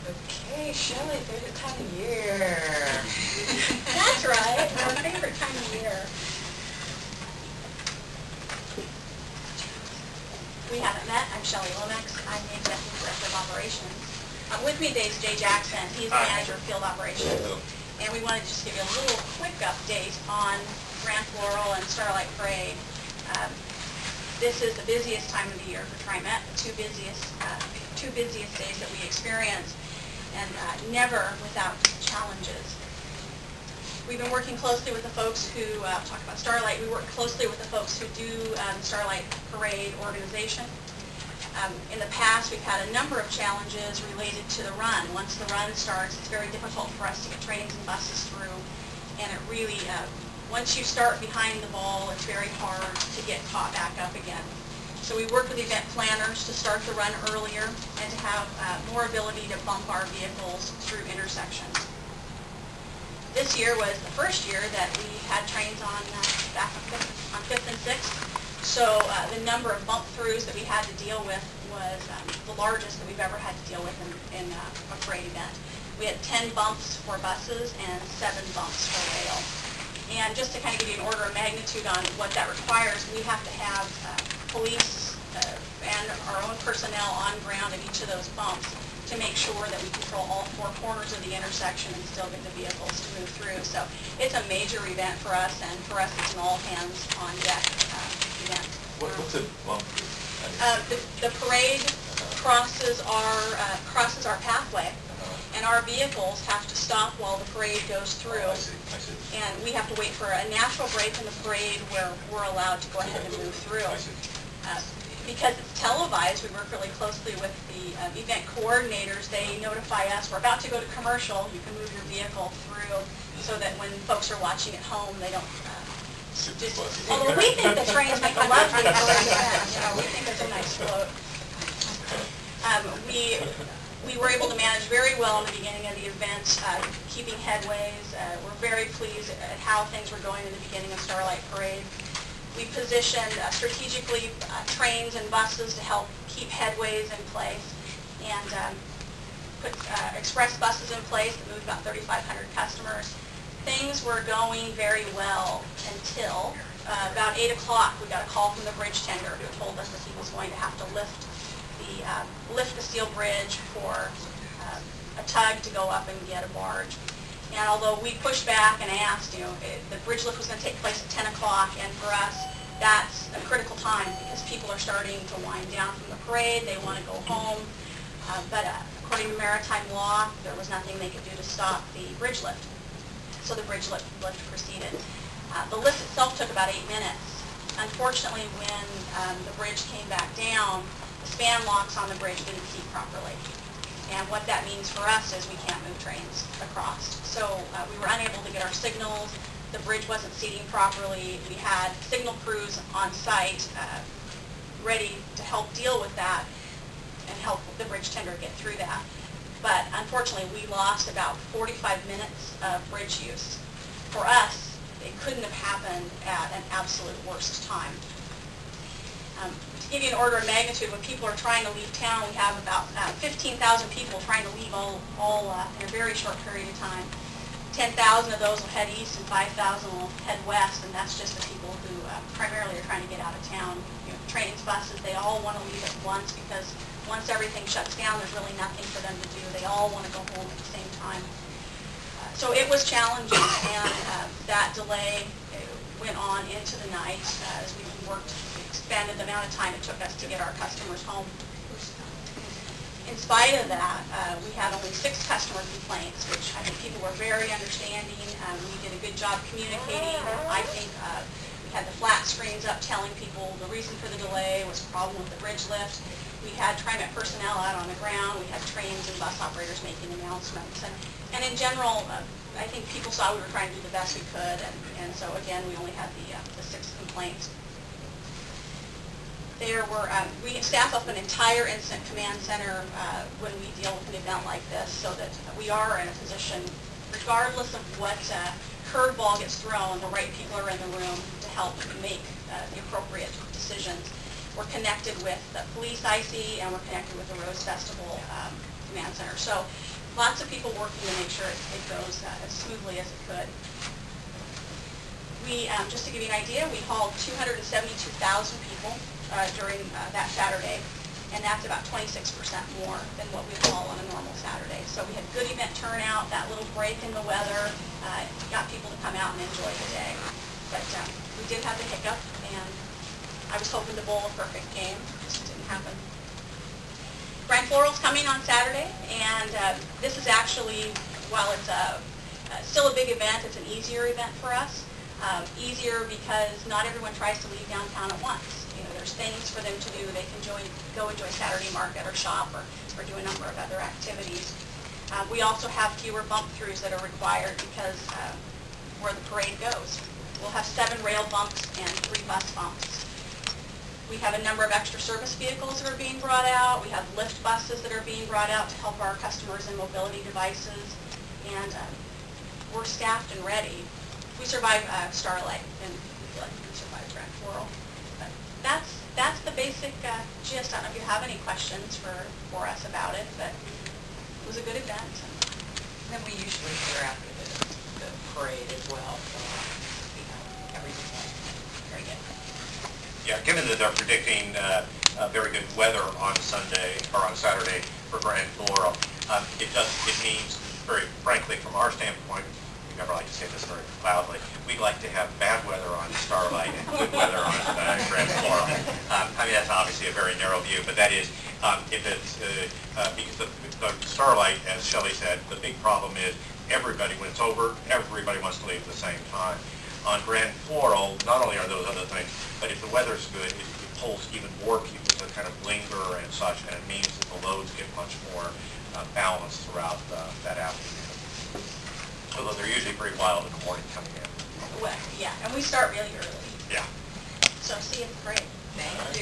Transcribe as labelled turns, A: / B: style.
A: Okay, Shelley, favorite time of year.
B: That's right, our favorite time of year. We haven't met. I'm Shelley Lomax. I'm the Executive Director of Operations. With me today is Jay Jackson. He's the Manager of Field Operations. And we wanted to just give you a little quick update on Grand Floral and Starlight Parade. This is the busiest time of the year for TriMet, the two busiest days that we experience, and never without challenges. We've been working closely with the folks who talk about Starlight. We work closely with the folks who do the Starlight Parade organization. In the past, we've had a number of challenges related to the run. Once the run starts, it's very difficult for us to get trains and buses through, and it really, once you start behind the ball, it's very hard to get caught back up again. So we work with event planners to start the run earlier and to have more ability to bump our vehicles through intersections. This year was the first year that we had trains on back on 5th and 6th. So the number of bump throughs that we had to deal with was the largest that we've ever had to deal with in a parade event. We had 10 bumps for buses and 7 bumps for rail. And just to kind of give you an order of magnitude on what that requires, we have to have police and our own personnel on ground at each of those bumps to make sure that we control all 4 corners of the intersection and still get the vehicles to move through. So it's a major event for us, and for us it's an all hands on deck event.
C: What's a bump?
B: The parade crosses our pathway, and our vehicles have to stop while the parade goes through.
C: I see.
B: And we have to wait for a natural break in the parade where we're allowed to go ahead and move through.
C: I see.
B: Because it's televised, we work really closely with the event coordinators. They notify us, we're about to go to commercial, you can move your vehicle through, so that when folks are watching at home, they don't although we think the trains make a lovely float. We think it's a nice float. We were able to manage very well in the beginning of the event, keeping headways. We're very pleased at how things were going in the beginning of Starlight Parade. We positioned strategically trains and buses to help keep headways in place, and put express buses in place that moved about 3,500 customers. Things were going very well until about 8 o'clock we got a call from the bridge tender who told us that he was going to have to lift the steel bridge for a tug to go up and get a barge. And although we pushed back and asked, the bridge lift was going to take place at 10 o'clock, and for us, that's a critical time because people are starting to wind down from the parade. They want to go home. But according to maritime law, there was nothing they could do to stop the bridge lift. So the bridge lift proceeded. The lift itself took about 8 minutes. Unfortunately, when the bridge came back down, the span locks on the bridge didn't seat properly. And what that means for us is we can't move trains across. So we were unable to get our signals. The bridge wasn't seating properly. We had signal crews on site ready to help deal with that and help the bridge tender get through that. But unfortunately, we lost about 45 minutes of bridge use. For us, it couldn't have happened at an absolute worst time. To give you an order of magnitude, when people are trying to leave town, we have about 15,000 people trying to leave all in a very short period of time. 10,000 of those will head east and 5,000 will head west, and that's just the people who primarily are trying to get out of town. Trains, buses, they all want to leave at once because once everything shuts down, there's really nothing for them to do. They all want to go home at the same time. So it was challenging, and that delay went on into the night as we worked, expanded the amount of time it took us to get our customers home. In spite of that, we had only 6 customer complaints, which I think people were very understanding. We did a good job communicating. I think we had the flat screens up telling people the reason for the delay was a problem with the bridge lift. We had TriMet personnel out on the ground. We had trains and bus operators making announcements. And in general, I think people saw we were trying to do the best we could. And so, again, we only had the 6 complaints. We staff up an entire incident command center when we deal with an event like this, so that we are in a position, regardless of what curveball gets thrown, the right people are in the room to help make the appropriate decisions. We're connected with the police IC, and we're connected with the Rose Festival Command Center. So lots of people working to make sure it goes as smoothly as it could. We, just to give you an idea, we hauled 272,000 people during that Saturday, and that's about 26% more than what we haul on a normal Saturday. So we had good event turnout, that little break in the weather, got people to come out and enjoy the day. But we did have the hiccup, and I was hoping to bowl a perfect game. It just didn't happen. Grand Floral's coming on Saturday, and this is actually, while it's still a big event, it's an easier event for us. Easier because not everyone tries to leave downtown at once. You know, there's things for them to do. They can go enjoy Saturday market or shop or do a number of other activities. We also have fewer bump throughs that are required because where the parade goes. We'll have 7 rail bumps and 3 bus bumps. We have a number of extra service vehicles that are being brought out. We have lift buses that are being brought out to help our customers in mobility devices. And we're staffed and ready. We survived Starlight, and we feel like we survived Grand Floral. But that's the basic gist. I don't know if you have any questions for us about it, but it was a good event.
A: And then we usually hear after the parade as well, so everything went very good.
C: Yeah, given that they're predicting very good weather on Sunday or on Saturday for Grand Floral, it means, very frankly, from our standpoint, we never like to say this very loudly, we like to have bad weather on Starlight and good weather on Grand Floral. I mean, that's obviously a very narrow view, but that is, if it's, because the Starlight, as Shelley said, the big problem is everybody, when it's over, everybody wants to leave at the same time. On Grand Floral, not only are those other things, but if the weather's good, it pulls even more people to kind of linger and such, and it means that the loads get much more balanced throughout that afternoon. Although they're usually pretty wild in the morning coming in.
B: Well, yeah, and we start really early.
C: Yeah.
B: So see you at the parade.
A: Thanks.